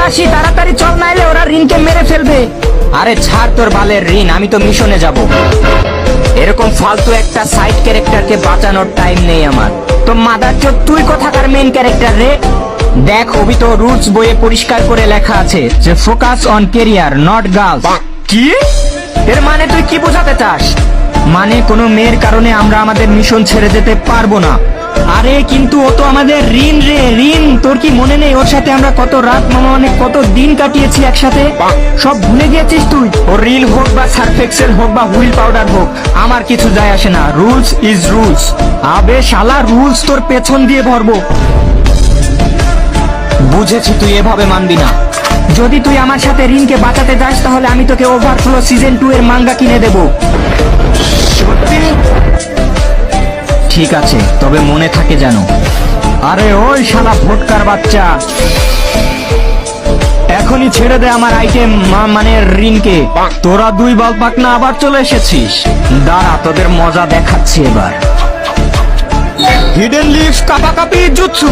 আসি, তাড়াতাড়ি চল, নাইলে ওরা রিনকে মেরে ফেলবে। আরে ছাড় তোর বালের রিন, আমি তো মিশনে যাব। এরকম ফালতু একটা সাইড ক্যারেক্টারকে বাঁচানোর টাইম নেই আমার। তো মাদারচোদ, তুই কোথাকার মেইন ক্যারেক্টার রে? দেখ অভি, তো রুলস বইয়ে পরিষ্কার করে লেখা আছে যে focus on career not girls. কি এর মানে তুই কি বোঝাতে চাস? মানে কোনো মেয়ের কারণে আমরা আমাদের মিশন ছেড়ে যেতে পারবো না। আরে কিন্তু ও তো আমাদের রিন রে, রিন। তোর কি মনে নেই ওর সাথে আমরা কত রাত, মানে কত দিন কাটিয়েছি একসাথে? সব ভুলে গিয়েছিস তুই? ও রিন হোক বা সার্ফ এক্সেল হোক বা হুইল পাউডার হোক, আমার কিছু যায় আসে না। Rules is rules. আবে শালা, রুলস তোর পেছন দিয়ে ভরবো। বুঝেছি, তুই এভাবে মানবি না। যদি তুই আমার সাথে রিনকে বাঁচাতে যাস তাহলে আমি তোকে ওভারফ্লো সিজন 2 এর মাঙ্গা কিনে দেব। ঠিক আছে, তবে মনে থাকে যেন। আরে ওই শালা ভোটকার বাচ্চা, এখনই ছেড়ে দে আমার আইটেম, মানে রিনকে। তোরা দুই বালপাক না আবার চলে এসেছিস? দাঁড়া, তোদের মজা দেখাচ্ছি এবার। হিডেন লিফ কাপাকাপি জুৎসু।